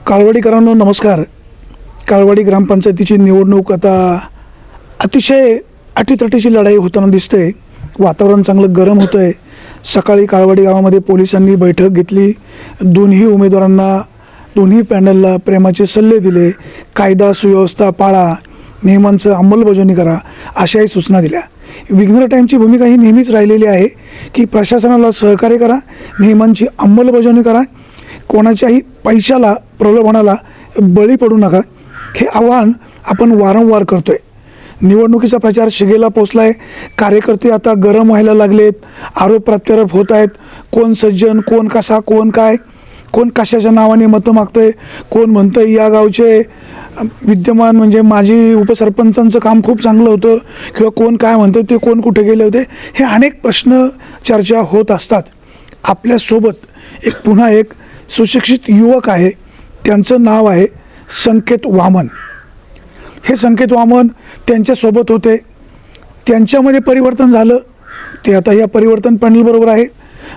काळवडीकरांनो नमस्कार. काळवडी ग्रामपंचायतीची निवडणूक आता अतिशय अटीतटीची लढाई होताना दिसते. वातावरण चांगलं गरम होतं आहे. सकाळी काळवडी गावामध्ये पोलिसांनी बैठक घेतली. दोन्ही उमेदवारांना दोन्ही पॅनलला प्रेमाचे सल्ले दिले. कायदा सुव्यवस्था पाळा, नियमांचं अंमलबजावणी करा अशाही सूचना दिल्या. विघ्नर टाईमची भूमिका ही नेहमीच राहिलेली आहे की प्रशासनाला सहकार्य करा, नियमांची अंमलबजावणी करा, कोणाच्याही पैशाला प्रलोभनाला बळी पडू नका. हे आव्हान आपण वारंवार करतोय. निवडणुकीचा प्रचार शिगेला पोचला आहे. कार्यकर्ते आता गरम व्हायला लागलेत. आरोप प्रत्यारोप होत आहेत. कोण सज्जन, कोण कसा, कोण काय, कोण कशाच्या नावाने मतं मागतंय, कोण म्हणतंय या गावचे विद्यमान म्हणजे माजी उपसरपंचांचं काम खूप चांगलं होतं, किंवा कोण काय म्हणतं ते कोण कुठे गेले होते. हे अनेक प्रश्न चर्चा होत असतात. आपल्यासोबत पुन्हा एक सुशिक्षित युवक आहे. त्यांचं नाव आहे संकेत वामन. हे संकेत वामन त्यांच्यासोबत होते. त्यांच्यामध्ये परिवर्तन झालं. ते आता या परिवर्तन पॅनलबरोबर आहे.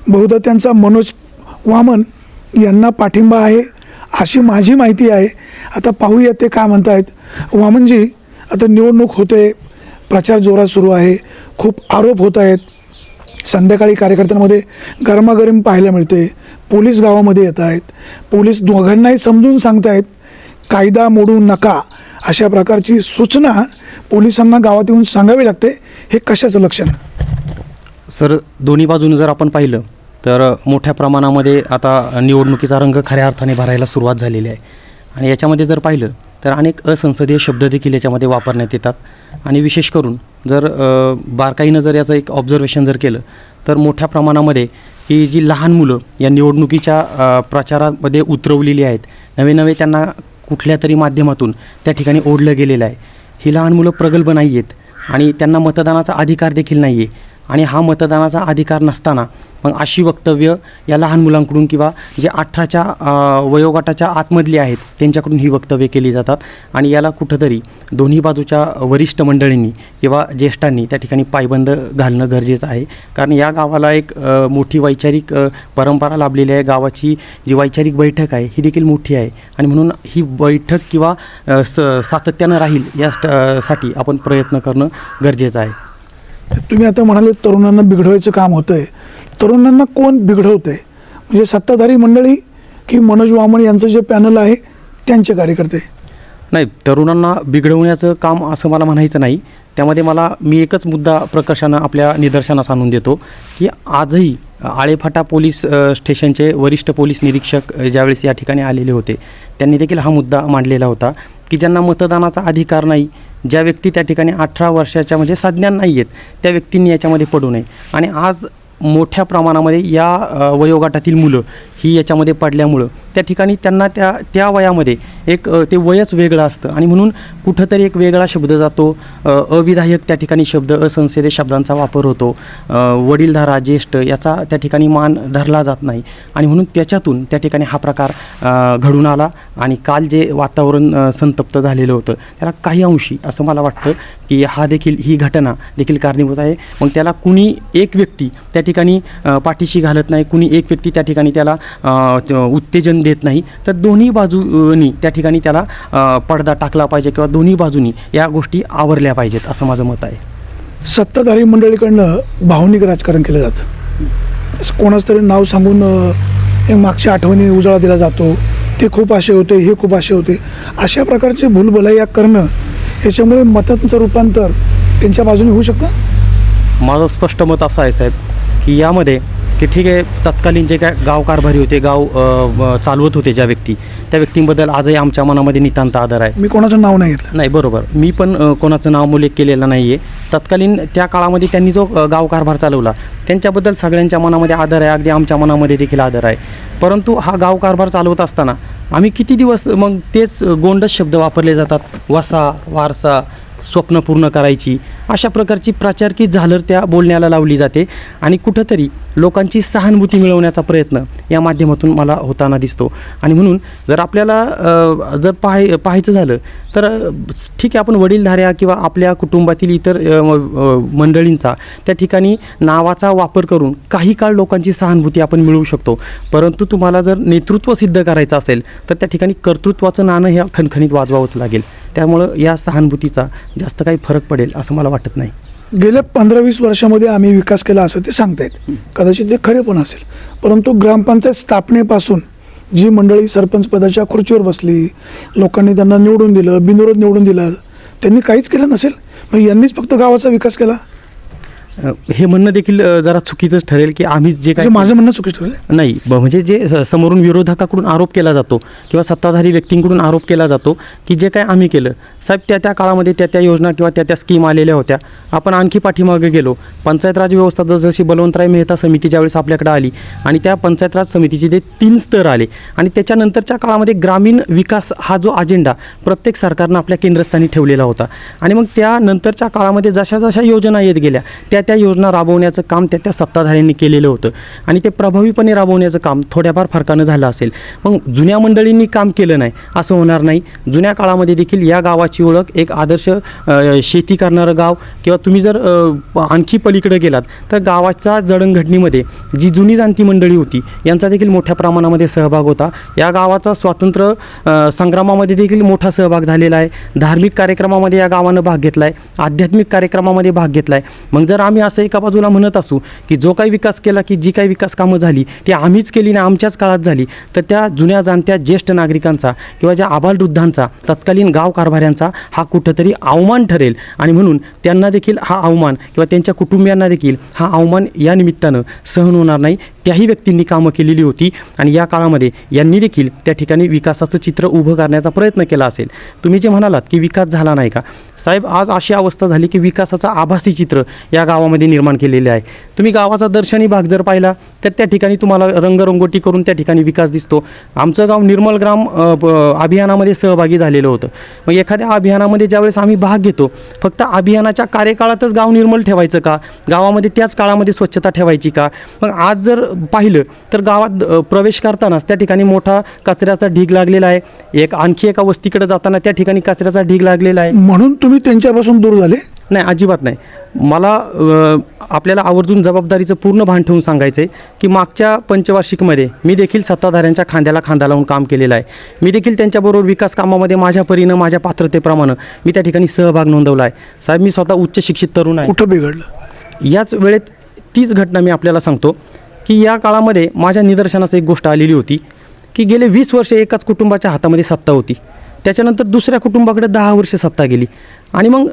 बहुधा त्यांचा मनोज वामन यांना पाठिंबा आहे अशी माझी माहिती आहे. आता पाहूया ते काय म्हणत आहेत. वामनजी, आता निवडणूक होते, प्रचार जोरात सुरू आहे, खूप आरोप होत आहेत. संध्याकाळी कार्यकर्त्यांमध्ये गरमागरम पाहायला मिळते. पोलीस गावामध्ये येत आहेत. पोलीस दोघांनाही समजून सांगत आहेत कायदा मोडू नका अशा प्रकारची सूचना पोलिसांना गावात येऊन सांगावी लागते. हे कशाचं लक्षण? सर, दोन्ही बाजूने जर आपण पाहिलं तर मोठ्या प्रमाणामध्ये आता निवडणुकीचा रंग खऱ्या अर्थाने भरायला सुरुवात झालेली आहे. आणि याच्यामध्ये जर पाहिलं तर अनेक असंसदीय शब्द देखील याच्यामध्ये वापरण्यात येतात. आणि विशेष करून जर बारकाईनं जर याचं एक ऑब्झर्वेशन जर केलं तर मोठ्या प्रमाणामध्ये ही जी लहान मुलं या निवडणुकीच्या प्रचारामध्ये उतरवलेली आहेत, नवे नवे त्यांना कुठल्या तरी माध्यमातून त्या ठिकाणी ओढलं गेलेलं आहे. ही लहान मुलं प्रगल्भ नाही आहेत आणि त्यांना मतदानाचा अधिकार देखील नाही आहे. आणि हा मतदानाचा अधिकार नसताना मग अशी वक्तव्य या लहान मुलांकडून किंवा जे 18च्या वयोगटाच्या आतमधली आहेत त्यांच्याकडून ही वक्तव्य केली जातात. आणि याला कुठंतरी दोन्ही बाजूच्या वरिष्ठ मंडळींनी किंवा ज्येष्ठांनी त्या ठिकाणी पायबंद घालणं गरजेचं आहे. कारण या गावाला एक मोठी वैचारिक परंपरा लाभलेली आहे. गावाची जी वैचारिक बैठक आहे ही देखील मोठी आहे. आणि म्हणून ही बैठक किंवा सातत्यानं राहील यासाठी आपण प्रयत्न करणं गरजेचं आहे. तुम्ही आता म्हणाले तरुणांना बिघडवायचं काम होतं आहे. तरुणांना कोण बिघडवतं आहे? म्हणजे सत्ताधारी मंडळी की मनोज वामन यांचं जे पॅनल आहे त्यांचे कार्यकर्ते? नाही, तरुणांना बिघडवण्याचं काम असं मला म्हणायचं नाही. त्यामध्ये मी एकच मुद्दा प्रकर्षानं आपल्या निदर्शनास आणून देतो की आजही आळेफाटा पोलीस स्टेशनचे वरिष्ठ पोलीस निरीक्षक ज्यावेळेस या ठिकाणी आलेले होते त्यांनी देखील हा मुद्दा मांडलेला होता की ज्यांना मतदानाचा अधिकार नाही, ज्या व्यक्ती त्या ठिकाणी 18 वर्षाच्या म्हणजे संज्ञान नाही आहेत, त्या व्यक्तींनी याच्यामध्ये पडू नये. आणि आज मोठ्या प्रमाणामध्ये या वयोगटातील मुलं ही याच्यामध्ये पडल्यामुळं त्या ठिकाणी त्यांना त्या वयामध्ये एक ते वयच वेगळं असतं. आणि म्हणून कुठंतरी एक वेगळा शब्द जातो, अविधायक त्या ठिकाणी शब्द, असंसदीय शब्दांचा वापर होतो. वडीलधारा, ज्येष्ठ याचा त्या ठिकाणी मान धरला जात नाही. आणि म्हणून त्याच्यातून त्या ठिकाणी हा प्रकार घडून आला. आणि काल जे वातावरण संतप्त झालेलं होतं त्याला काही अंशी असं मला वाटतं की ही घटना देखील कारणीभूत आहे. मग त्याला कुणी एक व्यक्ती त्या ठिकाणी पाठीशी घालत नाही, कुणी एक व्यक्ती त्या ठिकाणी त्याला उत्तेजन देत नाही. तर दोन्ही बाजूंनी त्या ठिकाणी त्याला पडदा टाकला पाहिजे किंवा दोन्ही बाजूंनी या गोष्टी आवरल्या पाहिजेत असं माझं मत आहे. सत्ताधारी मंडळीकडनं भावनिक राजकारण केलं जातं. कोणाचं तरी नाव सांगून मागच्या आठवणी उजाळा दिला जातो. ते खूप असे होते, हे खूप असे होते. अशा प्रकारचे भूलभुलैया करणं याच्यामुळे मतांचं रूपांतर त्यांच्या बाजूने होऊ शकतं. माझं स्पष्ट मत असं आहे साहेब की यामध्ये की ठीक आहे, तत्कालीन जे काय गाव कारभारी होते, गाव चालवत होते ज्या व्यक्ती, त्या व्यक्तींबद्दल आजही आमच्या मनामध्ये नितांत आदर आहे. मी कोणाचं नाव नाही घेतलं. नाही, बरोबर, मी पण कोणाचं नाव उल्लेख केलेला नाही आहे. तत्कालीन त्या काळामध्ये त्यांनी जो गाव कारभार चालवला त्यांच्याबद्दल सगळ्यांच्या मनामध्ये आदर आहे. अगदी आमच्या मनामध्ये देखील आदर आहे. परंतु हा गाव कारभार चालवत असताना आम्ही किती दिवस मग तेच गोंडस शब्द वापरले जातात. वसा, वारसा, स्वप्न पूर्ण करायची, अशा प्रकारची प्रचारकी झालर त्या बोलण्याला लावली जाते. आणि कुठंतरी लोकांची सहानुभूती मिळवण्याचा प्रयत्न या माध्यमातून मला होताना दिसतो. आणि म्हणून जर आपल्याला जर पाहायचं झालं तर ठीक आहे, आपण वडीलधाऱ्या किंवा आपल्या कुटुंबातील इतर मंडळींचा त्या ठिकाणी नावाचा वापर करून काही काळ लोकांची सहानुभूती आपण मिळवू शकतो. परंतु तुम्हाला जर नेतृत्व सिद्ध करायचं असेल तर त्या ठिकाणी कर्तृत्वाचं नाणं हे खणखणीत वाजवावंच लागेल. त्यामुळं या सहानुभूतीचा जास्त काही फरक पडेल असं मला वाटत नाही. गेल्या 15-20 वर्षामध्ये आम्ही विकास केला असं ते सांगतायत, कदाचित ते खरे पण असेल. परंतु ग्रामपंचायत स्थापनेपासून जी मंडळी सरपंच पदाच्या खुर्चीवर बसली, लोकांनी त्यांना निवडून दिलं, बिनविरोध निवडून दिलं, त्यांनी काहीच केलं नसेल. मग यांनीच फक्त गावाचा विकास केला हे म्हणणं देखील जरा चुकीचंच ठरेल की आम्ही जे काय माझं म्हणणं चुकीचं ठरेल. नाही, म्हणजे जे समोरून विरोधकाकडून आरोप केला जातो किंवा सत्ताधारी व्यक्तींकडून आरोप केला जातो की जे काय आम्ही केलं, साहेब त्या काळामध्ये त्या योजना किंवा त्या स्कीम आलेल्या होत्या. आपण आणखी पाठीमागे गेलो, पंचायत राज व्यवस्था जशी बलवंतराय मेहता समिती ज्यावेळेस आपल्याकडे आली आणि त्या पंचायत राज समितीचे ते 3 स्तर आले आणि त्याच्यानंतरच्या काळामध्ये ग्रामीण विकास हा जो अजेंडा प्रत्येक सरकारनं आपल्या केंद्रस्थानी ठेवलेला होता. आणि मग त्यानंतरच्या काळामध्ये जशा योजना येत गेल्या त्या योजना राबवण्याचं काम त्या सत्ताधाऱ्यांनी केलेलं होतं आणि ते प्रभावीपणे राबवण्याचं काम थोड्याफार फरकानं झालं असेल. मग जुन्या मंडळींनी काम केलं नाही असं होणार नाही. जुन्या काळामध्ये देखील या गावाची ओळख एक आदर्श शेती करणारं गाव किंवा तुम्ही जर आणखी पलीकडे गेलात तर गावाच्या जडणघडणीमध्ये जी जुनी जाणती मंडळी होती यांचा देखील मोठ्या प्रमाणामध्ये सहभाग होता. या गावाचा स्वातंत्र्य संग्रामामध्ये देखील मोठा सहभाग झालेला आहे. धार्मिक कार्यक्रमामध्ये या गावानं भाग घेतला आहे, आध्यात्मिक कार्यक्रमामध्ये भाग घेतला आहे. मग जर आम्ही असं एका बाजूला म्हणत असू की जो काही विकास केला की जी काही विकास कामं झाली ती आम्हीच केली ना आमच्याच काळात झाली, तर त्या जुन्या जाणत्या ज्येष्ठ नागरिकांचा किंवा ज्या आबालवृद्धांचा तत्कालीन गाव कारभाऱ्यांचा हा कुठंतरी अवमान ठरेल. आणि म्हणून त्यांना देखील हा अवमान किंवा त्यांच्या कुटुंबियांना देखील हा अवमान या निमित्तानं सहन होणार नाही. त्याही व्यक्तींनी कामं केलेली होती आणि या काळामध्ये यांनी देखील त्या ठिकाणी विकासाचं चित्र उभं करण्याचा प्रयत्न केला असेल. तुम्ही जे म्हणालात की विकास झाला नाही का, साहेब आज अशी अवस्था झाली की विकासाचा आभासी चित्र या गावामध्ये निर्माण केलेले आहे. तुम्ही गावाचा दर्शनी भाग जर पाहिला तर त्या ठिकाणी तुम्हाला रंगरंगोटी करून त्या ठिकाणी विकास दिसतो. आमचं गाव निर्मल ग्राम अभियानामध्ये सहभागी झालेलं होतं. मग एखाद्या अभियानामध्ये ज्यावेळेस आम्ही भाग घेतो फक्त अभियानाच्या कार्यकाळातच गाव निर्मल ठेवायचं का, गावामध्ये त्याच काळामध्ये स्वच्छता ठेवायची का? मग आज जर पाहिलं तर गावात प्रवेश करतानाच त्या ठिकाणी मोठा कचऱ्याचा ढीग लागलेला आहे. आणखी एका वस्तीकडे जाताना त्या ठिकाणी कचऱ्याचा ढीग लागलेला आहे. म्हणून तुम्ही त्यांच्यापासून दूर झाले? नाही, अजिबात नाही. मला आपल्याला आवर्जून जबाबदारीचं पूर्ण भान ठेवून सांगायचं आहे की मागच्या पंचवार्षिकमध्ये मी देखील सत्ताधाऱ्यांच्या खांद्याला खांदा लावून काम केलेलं आहे. मी देखील त्यांच्याबरोबर विकास कामामध्ये माझ्या परीनं माझ्या पात्रतेप्रमाणे मी त्या ठिकाणी सहभाग नोंदवला आहे. साहेब मी स्वतः उच्च शिक्षित तरुण आहे. कुठं बिघडलं? याच वेळेत तीच घटना मी आपल्याला सांगतो की या काळामध्ये माझ्या निदर्शनास एक गोष्ट आलेली होती की गेले 20 वर्ष एकाच कुटुंबाच्या हातामध्ये सत्ता होती. त्याच्यानंतर दुसऱ्या कुटुंबाकडे 10 वर्ष सत्ता गेली आणि मग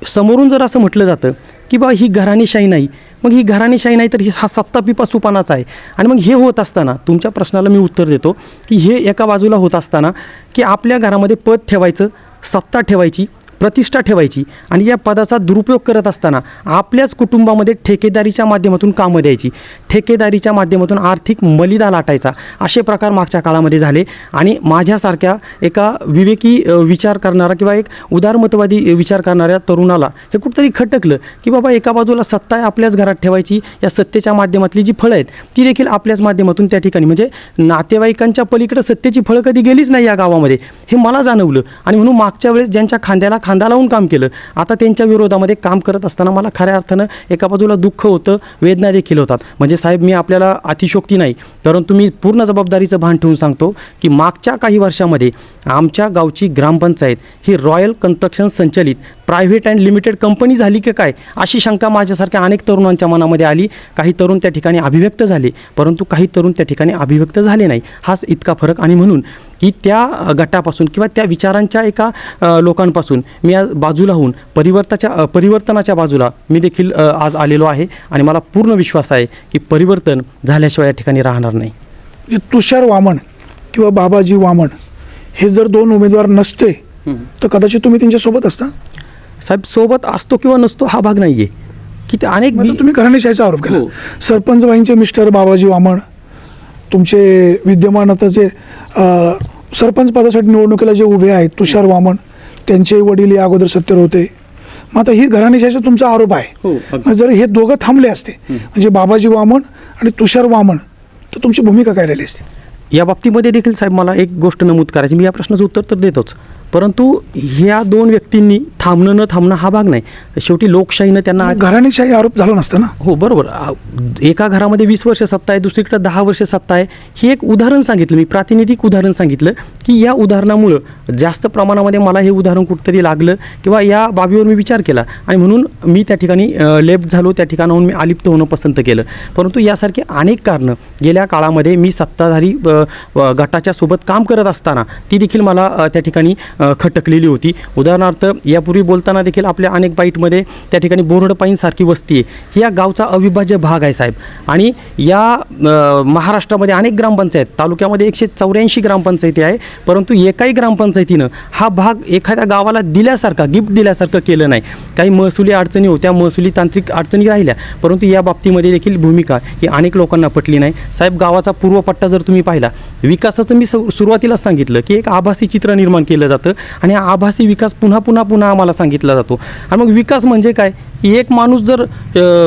समोरून जर असं म्हटलं जातं की बा ही घराणेशाही नाही, मग ही घराणेशाही नाही तर हा सत्ता पिपासुपानाच आहे. आणि मग हे होत असताना तुमच्या प्रश्नाला मी उत्तर देतो की हे एका बाजूला होत असताना की आपल्या घरामध्ये पद ठेवायचं, सत्ता ठेवायची, प्रतिष्ठा ठेवायची आणि या पदाचा दुरुपयोग करत असताना आपल्याच कुटुंबामध्ये ठेकेदारीच्या माध्यमातून कामं द्यायची, ठेकेदारीच्या माध्यमातून आर्थिक मलिदा लाटायचा, असे प्रकार मागच्या काळामध्ये झाले. आणि माझ्यासारख्या एका विवेकी विचार करणारा किंवा एक उदारमतवादी विचार करणाऱ्या तरुणाला हे कुठंतरी खटकलं की बाबा एका बाजूला सत्ता आहे आपल्याच घरात ठेवायची, या सत्तेच्या माध्यमातली जी फळं आहेत ती देखील आपल्याच माध्यमातून त्या ठिकाणी म्हणजे नातेवाईकांच्या पलीकडे सत्तेची फळं कधी गेलीच नाही या गावामध्ये, हे मला जाणवलं. आणि म्हणून मागच्या वेळेस ज्यांच्या खांदा लावून काम केलं आता त्यांच्या विरोधामध्ये काम करत असताना मला खऱ्या अर्थानं एका बाजूला दुःख होतं, वेदना देखील होतात. म्हणजे साहेब मी आपल्याला अतिशोक्ती नाही परंतु मी पूर्ण जबाबदारीचं भान ठेवून सांगतो की मागच्या काही वर्षामध्ये आमच्या गावची ग्रामपंचायत ही रॉयल कन्स्ट्रक्शन संचलित प्रायव्हेट अँड लिमिटेड कंपनी झाली की काय अशी शंका माझ्यासारख्या अनेक तरुणांच्या मनामध्ये आली. काही तरुण त्या ठिकाणी अभिव्यक्त झाले परंतु काही तरुण त्या ठिकाणी अभिव्यक्त झाले नाही, हाच इतका फरक. आणि म्हणून की त्या गटापासून किंवा त्या विचारांच्या एका लोकांपासून मी आज बाजूला होऊन परिवर्तनाच्या बाजूला मी देखील आज आलेलो आहे आणि मला पूर्ण विश्वास आहे की परिवर्तन झाल्याशिवाय या ठिकाणी राहणार नाही. तुषार वामन किंवा बाबाजी वामन हे जर 2 उमेदवार नसते तर कदाचित तुम्ही त्यांच्यासोबत असता? साहेब सोबत असतो किंवा नसतो हा भाग नाही आहे की ते अनेक तुम्ही घराणेशाहीचा आरोप केला. सरपंच बाईंचे मिस्टर बाबाजी वामन तुमचे विद्यमान आता जे सरपंच पदासाठी निवडणुकीला जे उभे आहेत तुषार वामन त्यांचे वडील या अगोदर सत्तेवर होते. मग आता ही घराणेशाहीचा तुमचा आरोप आहे. जर हे दोघं थांबले असते म्हणजे बाबाजी वामन आणि तुषार वामन, तर तुमची भूमिका काय राहिली असते? या बाबतीमध्ये देखील साहेब मला एक गोष्ट नमूद करायची, मी या प्रश्नाचं उत्तर तर देतोच, परंतु ह्या दोन व्यक्तींनी थांबणं न थांबणं हा भाग नाही. शेवटी लोकशाहीनं त्यांना घराणेशाही आरोप झाला नसता ना. हो बरोबर. एका घरामध्ये 20 वर्ष सत्ता आहे, दुसरीकडे 10 वर्ष सत्ता आहे. हे एक उदाहरण सांगितलं मी, प्रातिनिधिक उदाहरण सांगितलं की या उदाहरणामुळं जास्त प्रमाणामध्ये मला हे उदाहरण कुठंतरी लागलं किंवा या बाबीवर मी विचार केला आणि म्हणून मी त्या ठिकाणी लेफ्ट झालो, त्या ठिकाणाहून मी अलिप्त होणं पसंत केलं. परंतु यासारखी अनेक कारणं गेल्या काळामध्ये मी सत्ताधारी गटाच्या सोबत काम करत असताना ती देखील मला त्या ठिकाणी खटकलेली होती. उदाहरणार्थ यापूर्वी बोलताना देखील आपल्या अनेक बाईटमध्ये त्या ठिकाणी बोरडपाईंसारखी वस्ती आहे, ही या गावचा अविभाज्य भाग आहे साहेब. आणि या महाराष्ट्रामध्ये अनेक ग्रामपंचायत, तालुक्यामध्ये 184 ग्रामपंचायती आहे, परंतु एकाही ग्रामपंचायतीनं हा भाग एखाद्या गावाला दिल्यासारखा, गिफ्ट दिल्यासारखं केलं नाही. काही महसुली अडचणी होत्या, महसुली तांत्रिक अडचणी राहिल्या, परंतु या बाबतीमध्ये देखील भूमिका ही अनेक लोकांना पटली नाही. साहेब गावाचा पूर्वपट्टा जर तुम्ही पाहिला, विकासाचं मी सुरुवातीलाच सांगितलं की एक आभासी चित्र निर्माण केलं जातं आणि हा आभासी विकास पुन्हा पुन्हा पुन्हा आम्हाला सांगितला जातो. आणि मग विकास म्हणजे काय? एक माणूस जर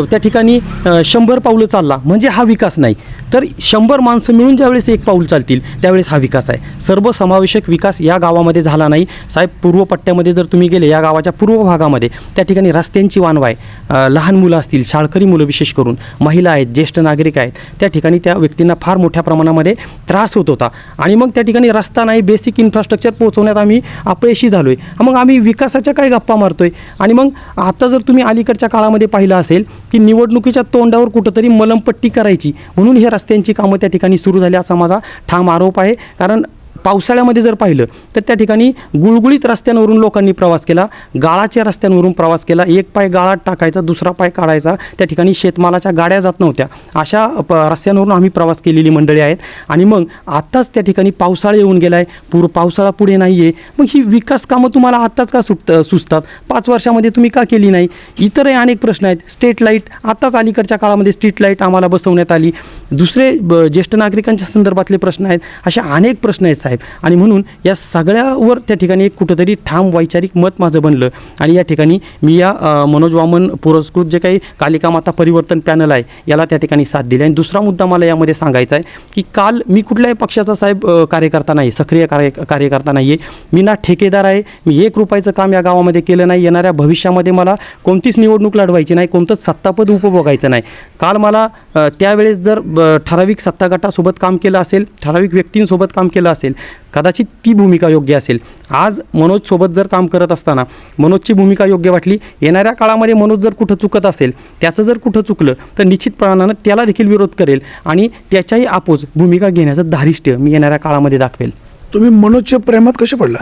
त्या ठिकाणी 100 पावलं चालला म्हणजे हा विकास नाही, तर 100 माणसं मिळून ज्यावेळेस एक पाऊल चालतील त्यावेळेस हा विकास आहे. सर्वसमावेशक विकास या गावामध्ये झाला नाही साहेब. पूर्व पट्ट्यामध्ये जर तुम्ही गेले, या गावाच्या पूर्व भागामध्ये त्या ठिकाणी रस्त्यांची वानवा आहे. लहान मुलं असतील, शाळकरी मुलं विशेष करून, महिला आहेत, ज्येष्ठ नागरिक आहेत, त्या ठिकाणी त्या व्यक्तींना फार मोठ्या प्रमाणामध्ये त्रास होत होता. आणि मग त्या ठिकाणी रस्ता नाही, बेसिक इन्फ्रास्ट्रक्चर पोहोचवण्यात आम्ही अपयशी झालो आहे. मग आम्ही विकासाच्या काय गप्पा मारतोय? आणि मग आता जर तुम्ही अलीकडच्या काळामध्ये पाहिलं असेल की निवडणुकीच्या तोंडावर कुठंतरी मलमपट्टी करायची म्हणून हे रस्त्यांची कामं त्या ठिकाणी सुरू झाली असा माझा ठाम आरोप आहे. कारण पावसाळ्यामध्ये जर पाहिलं तर त्या ठिकाणी गुळगुळीत रस्त्यांवरून लोकांनी प्रवास केला, गाळाच्या रस्त्यांवरून प्रवास केला. एक पाय गाळात टाकायचा, दुसरा पाय काढायचा, त्या ठिकाणी शेतमालाच्या गाड्या जात नव्हत्या. अशा रस्त्यांवरून आम्ही प्रवास केलेली मंडळी आहेत. आणि मग आत्ताच त्या ठिकाणी पावसाळा येऊन गेला आहे, पावसाळा पुढे नाही आहे. मग ही विकास कामं तुम्हाला आत्ताच का सुचतात? 5 वर्षामध्ये तुम्ही का केली नाही? इतरही अनेक प्रश्न आहेत. स्ट्रीट लाईट, आत्ताच अलीकडच्या काळामध्ये स्ट्रीट लाईट आम्हाला बसवण्यात आली. दुसरे ज्येष्ठ नागरिकांच्या संदर्भातले प्रश्न आहेत. असे अनेक प्रश्न आहेत साहेब. आणि म्हणून या सगळ्यावर त्या ठिकाणी एक कुठंतरी ठाम वैचारिक मत माझं बनलं. आणि या ठिकाणी मी या मनोज वामन पुरस्कृत जे काही कालिका माता परिवर्तन पॅनल आहे याला त्या ठिकाणी साथ दिली. आणि दुसरा मुद्दा मला यामध्ये सांगायचा आहे की काल मी कुठल्याही पक्षाचा साहेब कार्यकर्ता नाही, सक्रिय कार्यकर्ता नाही आहे. मी ना ठेकेदार आहे, मी 1 रुपयाचं काम या गावामध्ये केलं नाही. येणाऱ्या भविष्यामध्ये मला कोणतीच निवडणूक लढवायची नाही, कोणतंच सत्तापद उपभोगायचं नाही. काल मला त्यावेळेस जर ठराविक सत्ता गटासोबत काम केलं असेल, ठराविक व्यक्तींसोबत काम केलं असेल, कदाचित ती भूमिका योग्य असेल. आज मनोजसोबत जर काम करत असताना मनोजची भूमिका योग्य वाटली. येणाऱ्या काळामध्ये मनोज जर कुठं चुकत असेल, त्याचं जर कुठं चुकलं तर निश्चितपणानं त्याला देखील विरोध करेल आणि त्याच्याही आपोज भूमिका घेण्याचं धारिष्ट्य मी येणाऱ्या काळामध्ये दाखवेल. तुम्ही मनोजच्या प्रेमात कसे पडला?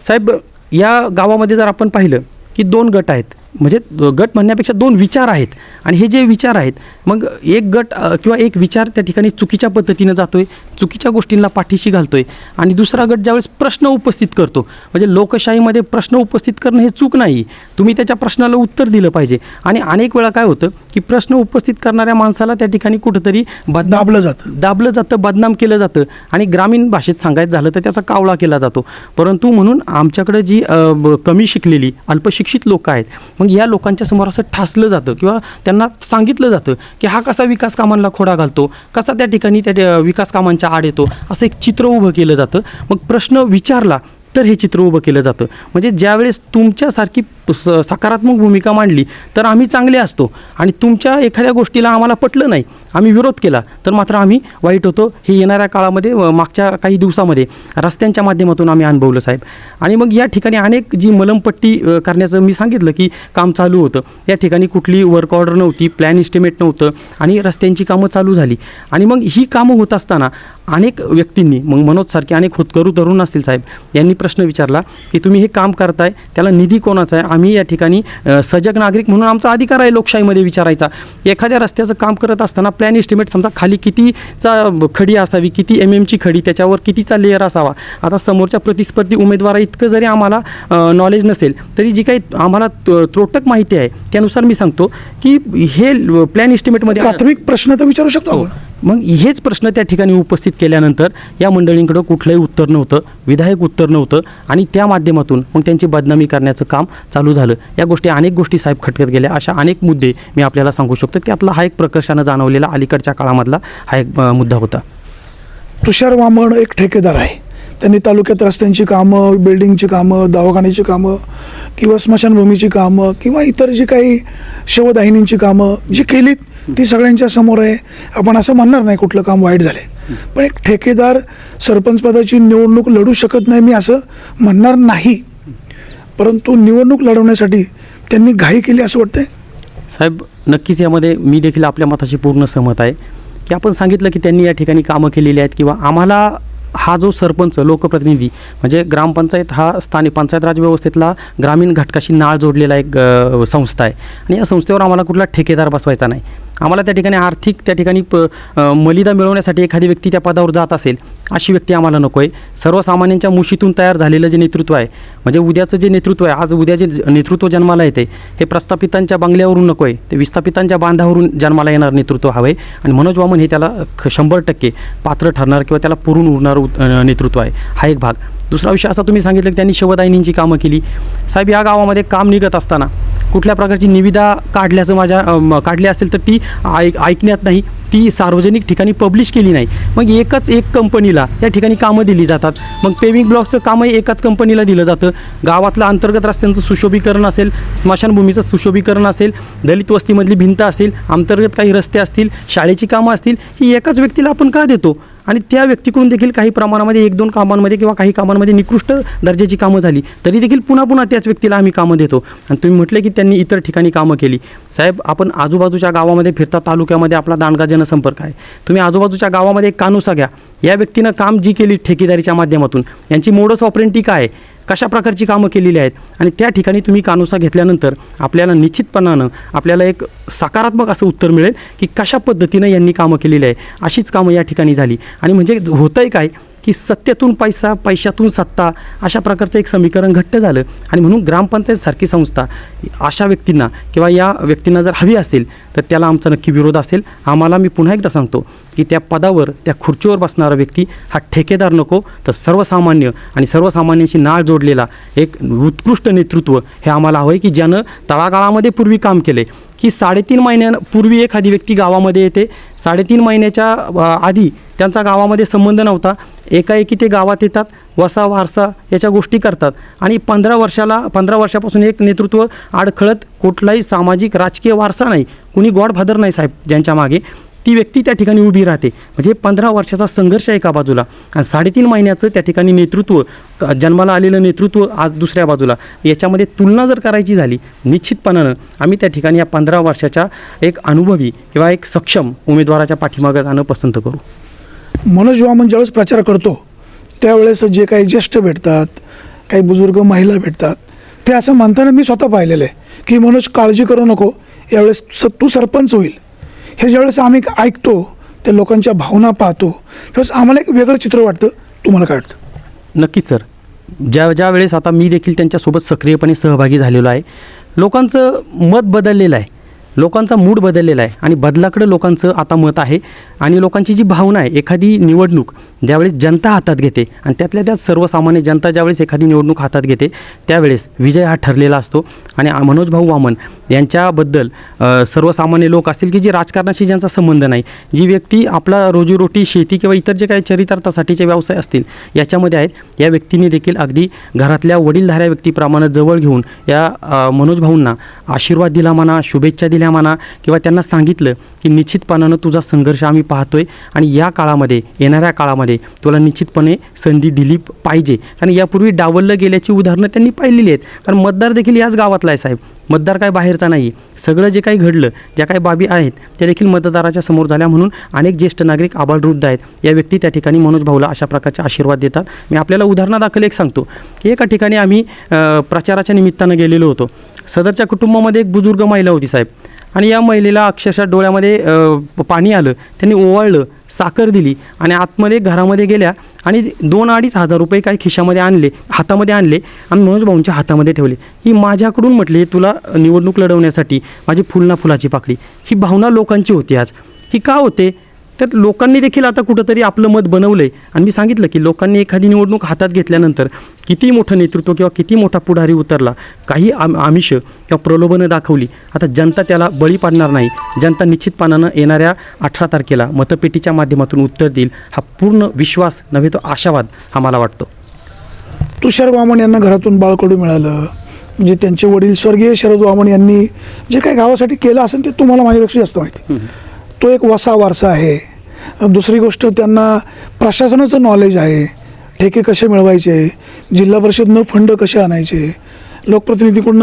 साहेब या गावामध्ये जर आपण पाहिलं की 2 गट आहेत, म्हणजे गट म्हणण्यापेक्षा 2 विचार आहेत. आणि हे जे विचार आहेत, मग एक गट किंवा एक विचार त्या ठिकाणी चुकीच्या पद्धतीनं जातोय, चुकीच्या गोष्टींना पाठीशी घालतोय. आणि दुसरा गट ज्यावेळेस प्रश्न उपस्थित करतो, म्हणजे लोकशाहीमध्ये प्रश्न उपस्थित करणं हे चूक नाही, तुम्ही त्याच्या प्रश्नाला उत्तर दिलं पाहिजे. आणि अनेक वेळा काय होतं की प्रश्न उपस्थित करणाऱ्या माणसाला त्या ठिकाणी कुठंतरी दाबलं जातं, बदनाम केलं जातं. आणि ग्रामीण भाषेत सांगायचं झालं तर त्याचा कावळा केला जातो. परंतु म्हणून आमच्याकडे जी कमी शिकलेली अल्पशिक्षित लोक आहेत, मग या लोकांच्या समोर असं ठासलं जातं किंवा त्यांना सांगितलं जातं की हा कसा विकास कामांना खोडा घालतो, कसा त्या ठिकाणी त्या विकास कामांच्या आड येतो, असं एक चित्र उभं केलं जातं. मग प्रश्न विचारला तर हे चित्र उभं केलं जातं. म्हणजे ज्यावेळेस तुमच्यासारखी सकारात्मक भूमिका मांडली तर आम्ही चांगले असतो, आणि तुमच्या एखाद्या गोष्टीला आम्हाला पटलं नाही, आम्ही विरोध केला तर मात्र आम्ही वाईट होतो. हे येणाऱ्या काळामध्ये मागच्या काही दिवसामध्ये रस्त्यांच्या माध्यमातून आम्ही अनुभवलं साहेब. आणि मग या ठिकाणी अनेक जी मलमपट्टी करण्याचं मी सांगितलं की काम चालू होतं, या ठिकाणी कुठली वर्क ऑर्डर नव्हती, प्लॅन इस्टिमेट नव्हतं, आणि रस्त्यांची कामं चालू झाली. आणि मग ही कामं होत असताना अनेक व्यक्तींनी, मग मनोजसारखे अनेक होतकरू तरुण असतील साहेब, यांनी प्रश्न विचारला की तुम्ही हे काम करताय त्याला निधी कोणाचा आहे? आम्ही या ठिकाणी सजग नागरिक म्हणून आमचा अधिकार आहे लोकशाहीमध्ये विचारायचा. एखाद्या रस्त्याचं काम करत असताना प्लॅन इस्टिमेट समजा खाली कितीचा खडी असावी, किती MM ची खडी, त्याच्यावर कितीचा लेअर असावा. आता समोरच्या प्रतिस्पर्धी उमेदवारा इतकं जरी आम्हाला नॉलेज नसेल तरी जी काही आम्हाला त्रोटक माहिती आहे त्यानुसार मी सांगतो की हे प्लॅन इस्टिमेटमध्ये प्राथमिक प्रश्न तर विचारू शकतो. मग हेच प्रश्न त्या ठिकाणी उपस्थित केल्यानंतर या मंडळींकडं कुठलंही उत्तर नव्हतं, विधायक उत्तर नव्हतं आणि त्या माध्यमातून मग त्यांची बदनामी करण्याचं काम चालू झालं. या गोष्टी अनेक गोष्टी साहेब खटकत गेल्या. अशा अनेक मुद्दे मी आपल्याला सांगू शकतो. त्यातला हा एक प्रकर्षानं जाणवलेला अलीकडच्या काळामधला हा एक मुद्दा होता. तुषार वामन एक ठेकेदार आहे. त्यांनी तालुक्यात रस्त्यांची कामं, बिल्डिंगची कामं, दवाखान्याची कामं किंवा स्मशानभूमीची कामं किंवा इतर जी काही शवदाहिनींची कामं जी केलीत ती सगळ्यांच्या समोर आहे. आपण असं म्हणणार नाही कुठलं काम वाईट झालं, पण एक ठेकेदार सरपंचपदाची निवडणूक लढू शकत नाही मी असं म्हणणार नाही. परंतु निवडणूक लढवण्यासाठी त्यांनी घाई केली असं वाटतंय. साहेब नक्कीच यामध्ये मी देखील आपल्या मताशी पूर्ण सहमत आहे की आपण सांगितलं की त्यांनी या ठिकाणी कामं केलेली आहेत किंवा आम्हाला हा जो सरपंच लोकप्रतिनिधी म्हणजे ग्रामपंचायत हा स्थानिक पंचायत राज व्यवस्थेतला ग्रामीण घटकाशी नाळ जोडलेला एक संस्था आहे आणि या संस्थेवर आम्हाला कुठला ठेकेदार बसवायचा नाही. आम्हाला त्या ठिकाणी आर्थिक त्या ठिकाणी मलिदा मिळवण्यासाठी एखादी व्यक्ती त्या पदावर जात असेल अशी व्यक्ती आम्हाला नको आहे. सर्वसामान्यांच्या मुशीतून तयार झालेलं जे नेतृत्व आहे म्हणजे उद्याचं जे नेतृत्व आहे, आज उद्या जे नेतृत्व जन्माला येते हे प्रस्थापितांच्या बंगल्यावरून नको आहे, ते विस्थापितांच्या बांधावरून जन्माला येणार नेतृत्व हवं आहे आणि मनोज वामन हे त्याला 100% पात्र ठरणार किंवा त्याला पुरून उरणारं नेतृत्व आहे. हा एक भाग. दुसरा विषय असा तुम्ही सांगितलं की त्यांनी शवदाहिनींची कामं केली. साहेब या गावामध्ये काम निघत असताना कुठल्या प्रकारची निविदा काढली असेल तर ती ऐकण्यात नाही, ती सार्वजनिक ठिकाणी पब्लिश केली नाही. मग एक कंपनीला त्या ठिकाणी कामं दिली जातात. मग पेविंग ब्लॉकचं कामही एकाच कंपनीला दिलं जातं. गावातलं अंतर्गत रस्त्यांचं सुशोभीकरण असेल, स्मशानभूमीचं सुशोभीकरण असेल, दलित वस्तीमधली भिंत असेल, अंतर्गत काही रस्ते असतील, शाळेची कामं असतील, ही एकाच व्यक्तीला आपण का देतो आणि त्या व्यक्तीकडून देखील काही प्रमाणामध्ये 1-2 कामांमध्ये किंवा काही कामांमध्ये निकृष्ट दर्जाची कामं झाली तरी देखील पुन्हा त्याच व्यक्तीला आम्ही कामं देतो. आणि तुम्ही म्हटले की त्यांनी इतर ठिकाणी कामं केली. साहेब आपण आजूबाजूच्या गावामध्ये फिरता, तालुक्यामध्ये आपला दांडगा जनसंपर्क आहे. तुम्ही आजूबाजूच्या गावामध्ये एक कानुसा घ्या. या व्यक्तीनं काम जी केली ठेकेदारीच्या माध्यमातून यांची मोडस ऑपरेंटी काय आहे, कशा प्रकारची कामं केलेली आहेत आणि त्या ठिकाणी तुम्ही कानुसा घेतल्यानंतर आपल्याला निश्चितपणानं आपल्याला एक सकारात्मक असं उत्तर मिळेल की कशा पद्धतीनं यांनी कामं केलेली आहे. अशीच कामं या ठिकाणी झाली आणि म्हणजे होतं आहे काय की सत्तेतून पैसा, पैशातून सत्ता अशा प्रकारचं एक समीकरण घट्ट झालं आणि म्हणून ग्रामपंचायतसारखी संस्था अशा व्यक्तींना किंवा या व्यक्तींना जर हवी असेल तर त्याला आमचा नक्की विरोध असेल. आम्हाला मी पुन्हा एकदा सांगतो की त्या पदावर त्या खुर्चीवर बसणारा व्यक्ती हा ठेकेदार नको तर सर्वसामान्य आणि सर्वसामान्यांशी नाळ जोडलेला एक उत्कृष्ट नेतृत्व हे आम्हाला हवं आहे की ज्यानं तळागाळामध्ये पूर्वी काम केले की 3.5 महिन्यांपूर्वी एखादी व्यक्ती गावामध्ये येते, 3.5 महिन्याच्या आधी त्यांचा गावामध्ये संबंध नव्हता, एकाएकी ते गावात येतात, वसा वारसा याच्या गोष्टी करतात आणि 15 वर्षापासून एक नेतृत्व अडखळत कुठलाही सामाजिक राजकीय वारसा नाही, कुणी गॉडफादर नाही साहेब ज्यांच्या मागे, ती व्यक्ती त्या ठिकाणी उभी राहते. म्हणजे 15 वर्षाचा संघर्ष एका बाजूला आणि 3.5 महिन्याचं त्या ठिकाणी नेतृत्व, जन्माला आलेलं नेतृत्व आज दुसऱ्या बाजूला. याच्यामध्ये तुलना जर करायची झाली निश्चितपणानं आम्ही त्या ठिकाणी या 15 वर्षाच्या एक अनुभवी किंवा एक सक्षम उमेदवाराच्या पाठीमागे जाणं पसंत करू. मनोज वामन ज्यावेळेस प्रचार करतो त्यावेळेस जे काही ज्येष्ठ भेटतात, काही बुजुर्ग महिला भेटतात, ते असं म्हणताना मी स्वतः पाहिलेलं आहे की मनोज काळजी करू नको, यावेळेस तू सरपंच होईल. हे ज्यावेळेस आम्ही ऐकतो त्या लोकांच्या भावना पाहतो त्यावेळेस आम्हाला एक वेगळं चित्र वाटतं. तुम्हाला काय वाटतं? नक्कीच सर. ज्या वेळेस आता मी देखील त्यांच्यासोबत सक्रियपणे सहभागी झालेलो आहे, लोकांचं मत बदललेलं आहे, लोकांचा मूड बदललेला आहे आणि बदलाकडं लोकांचं आता मत आहे आणि लोकांची जी भावना आहे, एखादी निवडणूक ज्यावेळेस जनता हातात घेते आणि त्यातल्या त्यात सर्वसामान्य जनता ज्यावेळेस एखादी निवडणूक हातात घेते त्यावेळेस विजय हा ठरलेला असतो. आणि मनोज भाऊ वामन यांच्याबद्दल सर्वसामान्य लोक असतील की जे राजकारणाशी ज्यांचा संबंध नाही, जी व्यक्ती आपला रोजीरोटी, शेती किंवा इतर जे काही चरितार्थासाठीचे व्यवसाय असतील याच्यामध्ये आहेत, या व्यक्तींनी देखील अगदी घरातल्या वडीलधाऱ्या व्यक्तीप्रमाणे जवळ घेऊन या मनोज भाऊंना आशीर्वाद दिला म्हणा, शुभेच्छा दिल्या म्हणा किंवा त्यांना सांगितलं की निश्चितपणानं तुझा संघर्ष आम्ही पाहतोय आणि या काळामध्ये, येणाऱ्या काळामध्ये तुला निश्चितपणे संधी दिली पाहिजे. कारण यापूर्वी डावललं गेल्याची उदाहरणं त्यांनी पाहिलेली आहेत. कारण मतदार देखील याच गावातला आहे साहेब, मतदार काय बाहेरचा नाही. सगळं जे काही घडलं, ज्या काही बाबी आहेत त्या देखील मतदाराच्या समोर झाल्या. म्हणून अनेक ज्येष्ठ नागरिक आबालवृद्ध आहेत, या व्यक्ती त्या ठिकाणी मनोज भाऊला अशा प्रकारचे आशीर्वाद देतात. मी आपल्याला उदाहरणादाखल एक सांगतो की एका ठिकाणी आम्ही प्रचाराच्या निमित्तानं गेलेलो होतो. सदरच्या कुटुंबामध्ये एक बुजुर्ग महिला होती साहेब आणि या महिलेला अक्षरशः डोळ्यामध्ये पाणी आलं. त्यांनी ओवाळलं, साखर दिली आणि आतमध्ये घरामध्ये गेल्या आणि 2-2.5 हजार रुपये काही खिशामध्ये आणले, हातामध्ये आणले आणि मनोज भाऊंच्या हातामध्ये ठेवले. ही माझ्याकडून म्हटली तुला निवडणूक लढवण्यासाठी माझी फुलना फुलाची पाकळी. ही भावना लोकांची होती आज. ही का होते? तर लोकांनी देखील आता कुठंतरी आपलं मत बनवलं आहे. आणि मी सांगितलं की लोकांनी एखादी निवडणूक हातात घेतल्यानंतर किती मोठं नेतृत्व किंवा किती मोठा पुढारी उतरला, काही आमिष किंवा प्रलोभनं दाखवली, आता जनता त्याला बळी पाडणार नाही. जनता निश्चितपणानं येणाऱ्या 18 तारखेला मतपेटीच्या माध्यमातून उत्तर देईल. हा पूर्ण विश्वास नव्हे तो आशावाद हा मला वाटतो. तुषार वामन यांना घरातून बाळकडू मिळालं, म्हणजे त्यांचे वडील स्वर्गीय शरद वामन यांनी जे काही गावासाठी केलं असेल ते तुम्हाला माझ्यापेक्षा जास्त माहिती. तो एक वसा वारसा आहे. दुसरी गोष्ट, त्यांना प्रशासनाचं नॉलेज आहे. ठेके कसे मिळवायचे, जिल्हा परिषदनं फंड कसे आणायचे, लोकप्रतिनिधीकडून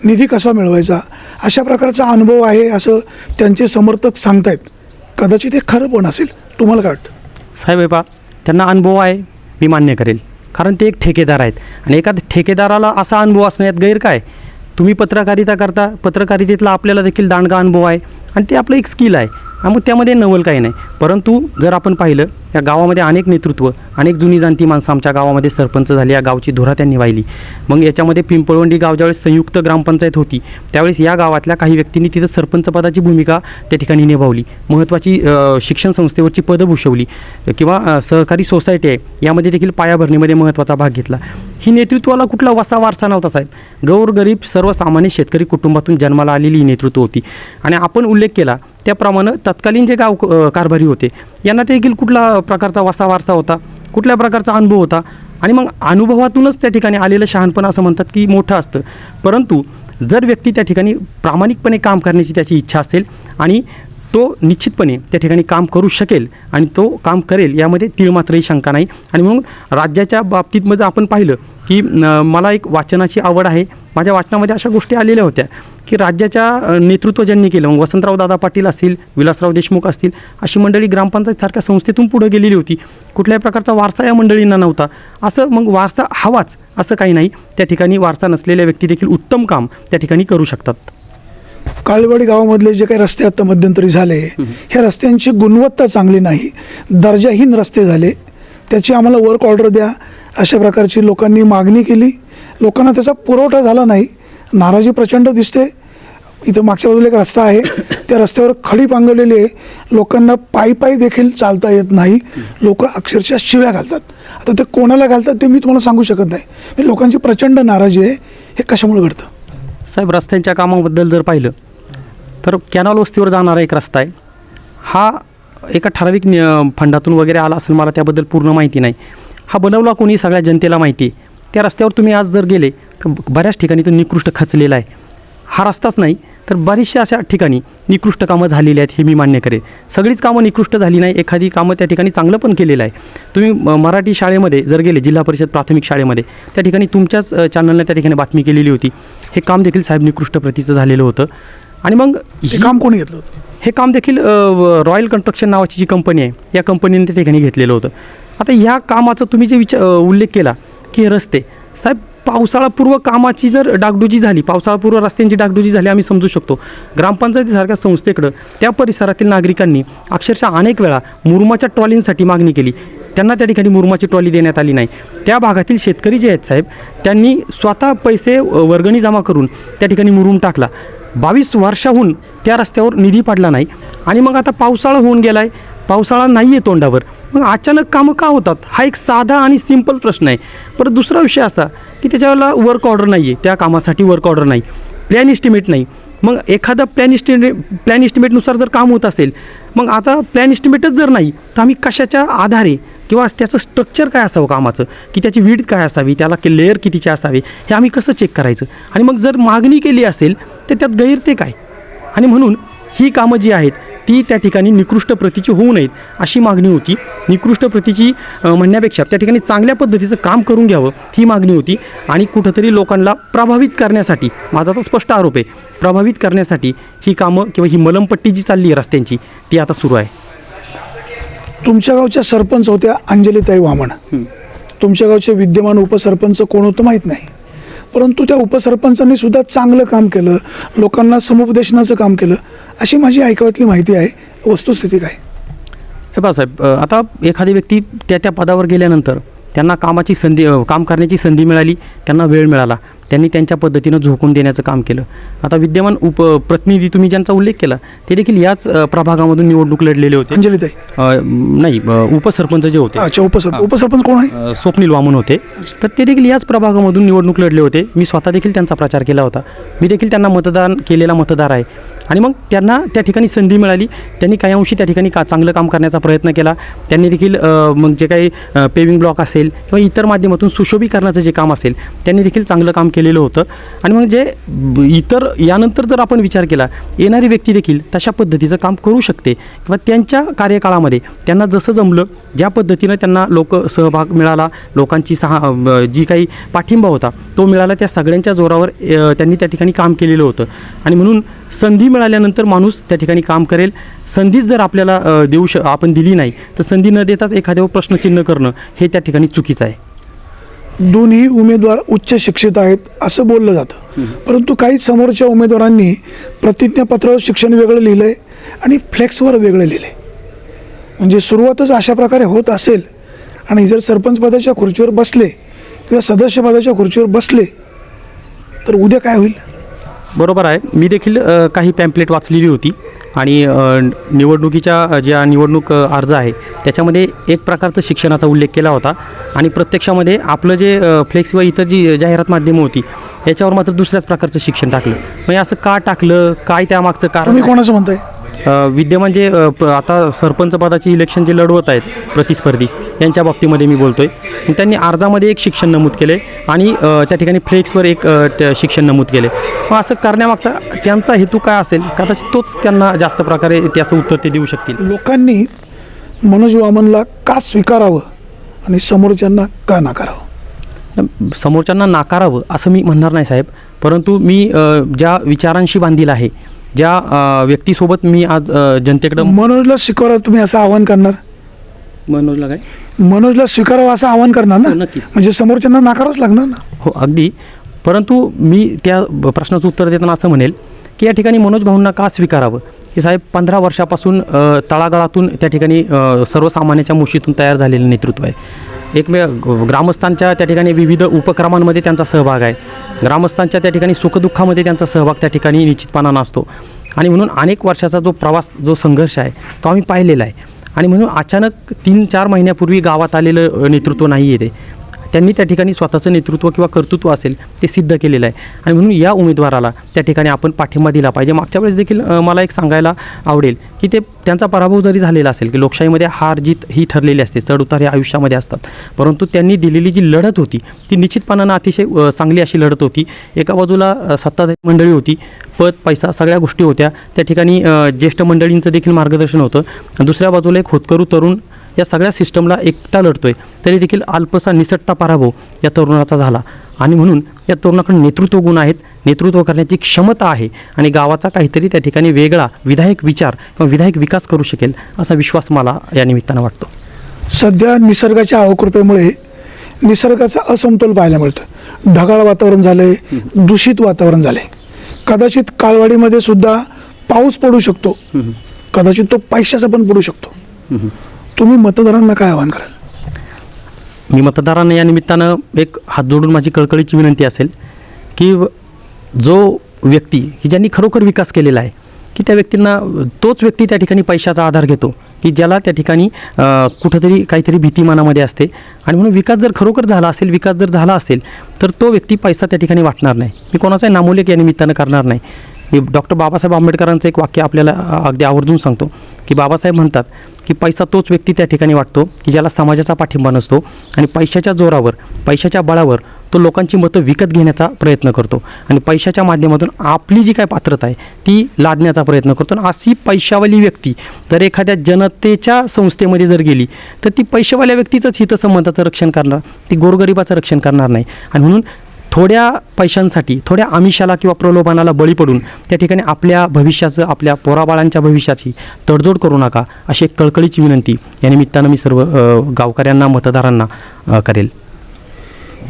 निधी कसा मिळवायचा, अशा प्रकारचा अनुभव आहे असं त्यांचे समर्थक सांगतायत. कदाचित हे खरं पण असेल. तुम्हाला काय वाटतं? साहेब हे पहा, त्यांना अनुभव आहे, मी मान्य करेल, कारण ते एक ठेकेदार आहेत. आणि एखाद्या ठेकेदाराला असा अनुभव असण्यात गैर काय? तुम्ही पत्रकारिता करता, पत्रकारितेतला आपल्याला देखील दांडगा अनुभव आहे आणि ते आपलं एक स्किल आहे. मग त्यामध्ये नवल काही नाही. परंतु जर आपण पाहिलं, या गावामध्ये अनेक नेतृत्व, अनेक जुनी जाणती माणसं आमच्या गावामध्ये सरपंच झाली, या गावची धुरा त्यांनी वाहिली. मग याच्यामध्ये पिंपळवंडी गाव ज्यावेळेस संयुक्त ग्रामपंचायत होती त्यावेळेस या गावातल्या काही व्यक्तींनी तिथं सरपंच पदाची भूमिका त्या ठिकाणी निभावली. महत्त्वाची शिक्षण संस्थेवरची पदं भूषवली किंवा सहकारी सोसायटी आहे यामध्ये देखील पायाभरणीमध्ये महत्त्वाचा भाग घेतला. ही नेतृत्वाला कुठला वसा वारसा नव्हता साहेब. गौरगरीब सर्वसामान्य शेतकरी कुटुंबातून जन्माला आलेली ही नेतृत्व होती. आणि आपण उल्लेख केला त्याप्रमाणे तत्कालीन जे गाव कारभारी होते यांना देखील कुठला प्रकारचा वसा वारसा होता, कुठल्या प्रकारचा अनुभव होता. आणि मग अनुभवातूनच त्या ठिकाणी आलेलं शहाणपण असं म्हणतात की मोठं असतं. परंतु जर व्यक्ती त्या ठिकाणी प्रामाणिकपणे काम करण्याची त्याची इच्छा असेल आणि तो निश्चितपणे त्या ठिकाणी काम करू शकेल आणि तो काम करेल यामध्ये तीळमात्रही शंका नाही. आणि म्हणून राज्याच्या बाबतीतमध्ये आपण पाहिलं की मला एक वाचनाची आवड आहे. माझ्या वाचनामध्ये अशा गोष्टी आलेल्या होत्या की राज्याच्या नेतृत्व ज्यांनी केलं, मग वसंतराव दादा पाटील असतील, विलासराव देशमुख असतील, अशी मंडळी ग्रामपंचायतसारख्या संस्थेतून पुढे गेलेली होती. कुठल्याही प्रकारचा वारसा या मंडळींना नव्हता. असं मग वारसा हवाच असं काही नाही. त्या ठिकाणी वारसा नसलेल्या व्यक्ती देखील उत्तम काम त्या ठिकाणी करू शकतात. काळेवाडी गावामधले जे काही रस्ते आता मध्यंतरी झाले, ह्या रस्त्यांची गुणवत्ता चांगली नाही, दर्जाहीन रस्ते झाले. त्याची आम्हाला वर्क ऑर्डर द्या अशा प्रकारची लोकांनी मागणी केली. लोकांना त्याचा पुरवठा झाला नाही. नाराजी प्रचंड दिसते. इथं मागच्या बाजूला एक रस्ता आहे, त्या रस्त्यावर खडी पांगवलेली आहे. लोकांना पायी देखील चालता येत नाही. लोक अक्षरशः शिव्या घालतात. आता ते कोणाला घालतात ते मी तुम्हाला सांगू शकत नाही. लोकांची प्रचंड नाराजी आहे. हे कशामुळे घडतं? साहेब, रस्त्यांच्या कामाबद्दल जर पाहिलं तर कॅनॉल वस्तीवर जाणारा एक रस्ता आहे. हा एका ठराविक फंडातून वगैरे आला असेल, मला त्याबद्दल पूर्ण माहिती नाही. हा बनवला कोणी सगळ्या जनतेला माहिती आहे. त्या रस्त्यावर तुम्ही आज जर गेले तर बऱ्याच ठिकाणी तो निकृष्ट खचलेला आहे. हा रस्ताच नाही तर बरीचशा अशा ठिकाणी निकृष्ट कामं झालेली आहेत, हे मी मान्य करेन. सगळीच कामं निकृष्ट झाली नाही, एखादी कामं त्या ठिकाणी चांगलं पण केलेलं आहे. तुम्ही मराठी शाळेमध्ये जर गेले, जिल्हा परिषद प्राथमिक शाळेमध्ये, त्या ठिकाणी तुमच्याच चॅनलने त्या ठिकाणी बातमी केलेली होती. हे काम देखील साहेब निकृष्ट प्रतीचं झालेलं होतं. आणि मग हे काम कोणी घेतलं होतं? हे काम देखील रॉयल कन्स्ट्रक्शन नावाची जी कंपनी आहे या कंपनीने त्या ठिकाणी घेतलेलं होतं. आता ह्या कामाचा तुम्ही जे उल्लेख केला की हे रस्ते, साहेब पावसाळापूर्व कामाची जर डागडुजी झाली, पावसाळापूर्व रस्त्यांची डागडुजी झाली, आम्ही समजू शकतो. ग्रामपंचायतीसारख्या संस्थेकडं त्या परिसरातील नागरिकांनी अक्षरशः अनेक वेळा मुरुमाच्या ट्रॉलींसाठी मागणी केली. त्यांना त्या ठिकाणी मुरुमाची ट्रॉली देण्यात आली नाही. त्या भागातील शेतकरी जे आहेत साहेब, त्यांनी स्वतः पैसे वर्गणी जमा करून त्या ठिकाणी मुरुम टाकला. 22 वर्षाहून त्या रस्त्यावर निधी पडला नाही. आणि मग आता पावसाळा होऊन गेला आहे, पावसाळा नाही आहे तोंडावर, मग अचानक कामं का होतात? हा एक साधा आणि सिंपल प्रश्न आहे. परत दुसरा विषय असा की त्याच्याला वर्क ऑर्डर नाही आहे, त्या कामासाठी वर्क ऑर्डर नाही, प्लॅन इस्टिमेट नाही. मग एखादा प्लॅन इस्टिमेटनुसार जर काम होत असेल, मग आता प्लॅन इस्टिमेटच जर नाही तर आम्ही कशाच्या आधारे किंवा त्याचं स्ट्रक्चर काय असावं कामाचं, की त्याची विड्थ काय असावी, त्याला लेअर कितीचे असावे, हे आम्ही कसं चेक करायचं? आणि मग जर मागणी केली असेल तर त्यात गैर ते काय? आणि म्हणून ही कामं जी आहेत ती त्या ठिकाणी निकृष्ट प्रतीची होऊ नयेत अशी मागणी होती. निकृष्ट प्रतीची म्हणण्यापेक्षा त्या ठिकाणी चांगल्या पद्धतीचं काम करून घ्यावं ही मागणी होती. आणि कुठंतरी लोकांना प्रभावित करण्यासाठी, माझा तर स्पष्ट आरोप आहे, प्रभावित करण्यासाठी ही कामं किंवा ही मलमपट्टी जी चालली आहे रस्त्यांची ती आता सुरू आहे. तुमच्या गावच्या सरपंच होत्या अंजलीताई वामन. तुमच्या गावचे विद्यमान उपसरपंच कोण होतं माहीत नाही, परंतु त्या उपसरपंचांनी सुद्धा चांगलं काम केलं, लोकांना समुपदेशनाचं काम केलं, अशी माझी ऐकवातली माहिती आहे. वस्तुस्थिती काय? हे पहा साहेब, आता एखादी व्यक्ती त्या पदावर गेल्यानंतर त्यांना काम करण्याची संधी मिळाली, त्यांना वेळ मिळाला, त्यांनी त्यांच्या पद्धतीनं झोकून देण्याचं काम केलं. आता विद्यमान प्रतिनिधी तुम्ही ज्यांचा उल्लेख केला ते देखील याच प्रभागामधून निवडणूक लढलेले होते. अंजलीताई नाही, उपसरपंच जे होते, अच्छा, उपसरपंच कोण आहे? स्वप्नील वामन होते. तर ते देखील याच प्रभागामधून निवडणूक लढले होते. मी स्वतः देखील त्यांचा प्रचार केला होता. मी देखील त्यांना मतदान केलेला मतदार आहे. आणि मग त्यांना त्या ठिकाणी संधी मिळाली. त्यांनी काही अंशी त्या ठिकाणी चांगलं काम करण्याचा प्रयत्न केला. त्यांनी देखील मग जे काही पेविंग ब्लॉक असेल किंवा इतर माध्यमातून सुशोभीकरणाचं जे काम असेल त्यांनी देखील चांगलं काम केलेलं होतं. आणि मग जे इतर यानंतर जर आपण विचार केला, येणारी व्यक्ती देखील तशा पद्धतीचं काम करू शकते किंवा त्यांच्या कार्यकाळामध्ये त्यांना जसं जमलं, ज्या पद्धतीनं त्यांना सहभाग मिळाला, लोकांची जी काही पाठिंबा होता तो मिळाला, त्या सगळ्यांच्या जोरावर त्यांनी त्या ठिकाणी काम केलेलं होतं. आणि म्हणून संधी मिळाल्यानंतर माणूस त्या ठिकाणी काम करेल. संधीच जर आपल्याला आपण दिली नाही तर संधी न देताच एखाद्यावर प्रश्नचिन्ह करणं हे त्या ठिकाणी चुकीचं आहे. दोन्ही उमेदवार उच्च शिक्षित आहेत असं बोललं जातं, परंतु काही समोरच्या उमेदवारांनी प्रतिज्ञापत्रावर शिक्षण वेगळं लिहिलं आहे आणि फ्लेक्सवर वेगळं लिहिलं आहे. म्हणजे सुरुवातच अशा प्रकारे होत असेल आणि जर सरपंच पदाच्या खुर्चीवर बसले किंवा सदस्य पदाच्या खुर्चीवर बसले तर उद्या काय होईल? बरोबर आहे. मी देखील काही पॅम्पलेट वाचलेली होती आणि निवडणुकीच्या ज्या निवडणूक अर्ज आहे त्याच्यामध्ये एक प्रकारचं शिक्षणाचा उल्लेख केला होता आणि प्रत्यक्षामध्ये आपलं जे फ्लेक्स व इतर जी जाहिरात माध्यमं होती याच्यावर मात्र दुसऱ्याच प्रकारचं शिक्षण टाकलं. म्हणजे असं का टाकलं, काय त्यामागचं कारण? तुम्ही कोणाचं म्हणताय? विद्यमान जे आता सरपंच पदाची इलेक्शन जे लढवत आहेत प्रतिस्पर्धी यांच्या बाबतीमध्ये मी बोलतोय. त्यांनी अर्जामध्ये एक शिक्षण नमूद केले आणि त्या ठिकाणी फ्लेक्सवर एक शिक्षण नमूद केले. मग असं करण्यामागचा त्यांचा हेतू काय असेल, कदाचित तोच त्यांना जास्त प्रकारे त्याचं उत्तर ते देऊ शकतील. लोकांनी मनोज वामनला का स्वीकारावं आणि समोरच्यांना का नाकारावं? समोरच्यांना नाकारावं असं मी म्हणणार नाही साहेब, परंतु मी ज्या विचारांशी बांधील आहे, ज्या व्यक्तीसोबत मी आज जनतेकडं मनोजला स्वीकारावं तुम्ही असं आवाहन करणार? मनोजला काय? मनोजला स्वीकारावं असं आवाहन करणार ना? नक्कीच. म्हणजे समोरच्यांना नाकारावंच लागणार ना? हो, अगदी. परंतु मी त्या प्रश्नाचं उत्तर देताना असं म्हणेल की या ठिकाणी मनोज भाऊंना का स्वीकारावं, की साहेब 15 वर्षापासून तळागाळातून त्या ठिकाणी सर्वसामान्याच्या मुशीतून तयार झालेलं नेतृत्व आहे. ग्रामस्थांच्या त्या ठिकाणी विविध उपक्रमांमध्ये त्यांचा सहभाग आहे. ग्रामस्थांच्या त्या ठिकाणी सुखदुःखामध्ये त्यांचा सहभाग त्या ठिकाणी निश्चितपणानं असतो. आणि म्हणून अनेक वर्षाचा जो प्रवास, जो संघर्ष आहे तो आम्ही पाहिलेला आहे. आणि म्हणून अचानक 3-4 महिन्यापूर्वी गावात आलेलं नेतृत्व नाही आहे ते. त्यांनी त्या ठिकाणी स्वतःचं नेतृत्व किंवा कर्तृत्व असेल ते सिद्ध केलेलं आहे. आणि म्हणून या उमेदवाराला त्या ठिकाणी आपण पाठिंबा दिला पाहिजे. मागच्या वेळेस देखील मला एक सांगायला आवडेल की त्यांचा पराभव जरी झालेला असेल, की लोकशाहीमध्ये हार जीत ही ठरलेली असते, चढउतार हे आयुष्यामध्ये असतात, परंतु त्यांनी दिलेली जी लढत होती ती निश्चितपणानं अतिशय चांगली अशी लढत होती. एका बाजूला सत्ताधारी मंडळी होती, पद पैसा सगळ्या गोष्टी होत्या, त्या ठिकाणी ज्येष्ठ मंडळींचं देखील मार्गदर्शन होतं. दुसऱ्या बाजूला एक होतकरू तरुण या सगळ्या सिस्टमला एकटा लढतोय, तरी देखील अल्पसा निसटता पराभव या तरुणाचा झाला. आणि म्हणून या तरुणाकडे नेतृत्व गुण आहेत, नेतृत्व करण्याची क्षमता आहे आणि गावाचा काहीतरी त्या ठिकाणी वेगळा विधायक विचार किंवा विधायक विकास करू शकेल असा विश्वास मला या निमित्तानं वाटतो. सध्या निसर्गाच्या अवकृपेमुळे निसर्गाचा असमतोल पाहायला मिळतो. ढगाळ वातावरण झालंय, दूषित वातावरण झालंय. कदाचित काळवाडीमध्ये सुद्धा पाऊस पडू शकतो, कदाचित तो पैशाचा पण पडू शकतो. तुम्ही मतदारांना काय आवाहन कराल? मी मतदारांना या निमित्तानं एक हात जोडून माझी कळकळीची विनंती असेल की जो व्यक्ती की ज्यांनी खरोखर विकास केलेला आहे, की त्या व्यक्तींना तोच व्यक्ती त्या ठिकाणी पैशाचा आधार घेतो, की ज्याला त्या ठिकाणी कुठंतरी काहीतरी भीती मनामध्ये असते. आणि म्हणून विकास जर खरोखर झाला असेल, विकास जर झाला असेल तर तो व्यक्ती पैसा त्या ठिकाणी वाटणार नाही. मी कोणाचाही नामोल्लेख या निमित्तानं करणार नाही. मी डॉक्टर बाबासाहेब आंबेडकरांचं एक वाक्य आपल्याला अगदी आवर्जून सांगतो की बाबासाहेब म्हणतात की पैसा तोच व्यक्ती त्या ठिकाणी वाटतो की ज्याला समाजाचा पाठिंबा नसतो आणि पैशाच्या जोरावर, पैशाच्या बळावर तो लोकांची मतं विकत घेण्याचा प्रयत्न करतो आणि पैशाच्या माध्यमातून आपली जी काय पात्रता आहे ती लादण्याचा प्रयत्न करतो. आणि अशी पैशावाली व्यक्ती जर एखाद्या जनतेच्या संस्थेमध्ये जर गेली तर ती पैशावाल्या व्यक्तीचंच हितसंबंधाचं रक्षण करणार, ती गोरगरिबाचं रक्षण करणार नाही. आणि म्हणून थोड्या पैशांसाठी, थोड्या आमिषाला किंवा प्रलोभनाला बळी पडून त्या ठिकाणी आपल्या भविष्याचं, आपल्या पोराबाळांच्या भविष्याची तडजोड करू नका अशी एक कळकळीची विनंती या निमित्तानं मी सर्व गावकऱ्यांना, मतदारांना करेल.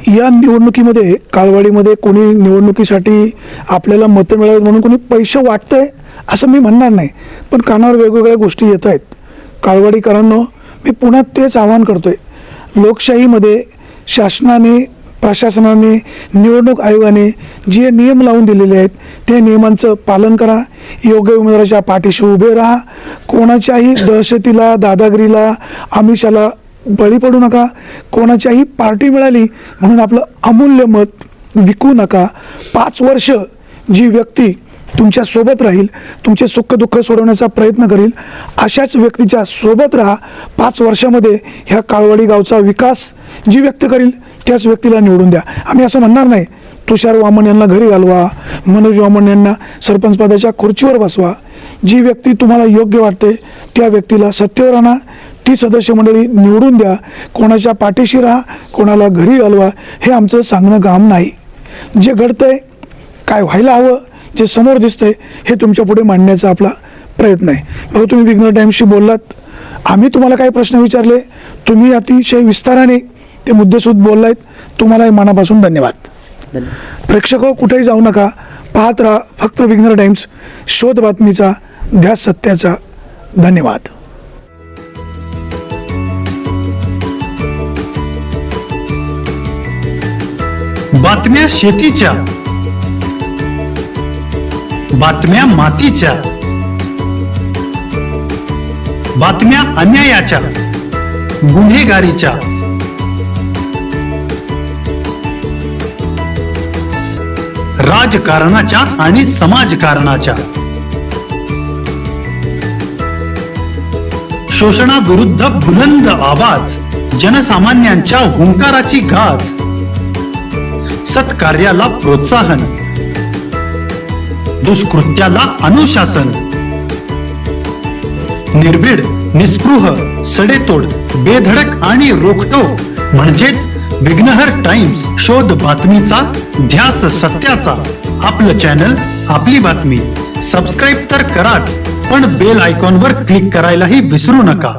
या निवडणुकीमध्ये काळवाडीमध्ये कोणी निवडणुकीसाठी आपल्याला मतं मिळावीत म्हणून कोणी पैसे वाटतंय असं मी म्हणणार नाही, पण कानावर वेगवेगळ्या गोष्टी येत आहेत. काळवाडीकरांनो, मी पुन्हा तेच आवाहन करतोय, लोकशाहीमध्ये शासनाने प्रशासनाने, निवडणूक आयोगाने जे नियम लावून दिलेले आहेत त्या नियमांचं पालन करा. योग्य उमेदवाराच्या पाठीशी उभे राहा. कोणाच्याही दहशतीला, दादागिरीला, आमिषाला बळी पडू नका. कोणाच्याही पार्टी मिळाली म्हणून आपलं अमूल्य मत विकू नका. 5 वर्ष जी व्यक्ती तुमच्या सोबत राहील, तुमचे सुखदुःख सोडवण्याचा प्रयत्न करील, अशाच व्यक्तीच्या सोबत राहा. 5 वर्षामध्ये ह्या काळवाडी गावचा विकास जी व्यक्ती करील त्याच व्यक्तीला निवडून द्या. आम्ही असं म्हणणार नाही तुषार वामन यांना घरी घालवा, मनोज वामन यांना सरपंच पदाच्या खुर्चीवर बसवा. जी व्यक्ती तुम्हाला योग्य वाटते त्या व्यक्तीला सत्तेवर आणा. ती सदस्य मंडळी निवडून द्या. कोणाच्या पाठीशी राहा, कोणाला घरी घालवा, हे आमचं सांगणं काम नाही. जे घडतंय, काय व्हायला हवं, जे समोर दिसतंय हे तुमच्या पुढे मांडण्याचा आपला प्रयत्न आहे. भाऊ, तुम्ही विघ्नर टाईम्सशी बोललात, आम्ही तुम्हाला काही प्रश्न विचारले, तुम्ही अतिशय विस्ताराने ते मुद्देसूद बोललात. तुम्हालाही मनापासून धन्यवाद. प्रेक्षक कुठेही जाऊ नका, पाहत राहा फक्त विघ्नर टाईम्स, शोध बातमीचा, ध्यास सत्याचा. धन्यवाद. बातम्या शेतीच्या, बातम्या मातीच्या, बातम्या अन्यायाच्या, गुन्हेगारीच्या, राजकारणाच्या आणि समाजकारणाच्या, शोषणाविरुद्ध बुलंद आवाज, जनसामान्यांच्या हुंकाराची गाज, सत्कार्याला प्रोत्साहन, दुष्कृत्याला अनुशासन, निर्भीड, निस्पृह, सडेतोड, बेधडक आणि रोखठोक म्हणजेच विघ्नहर टाइम्स, शोध बातमीचा, ध्यास सत्याचा. आपलं चॅनल, आपली बातमी. सबस्क्राईब तर कराच, पण बेल आयकॉनवर क्लिक करायलाही विसरू नका.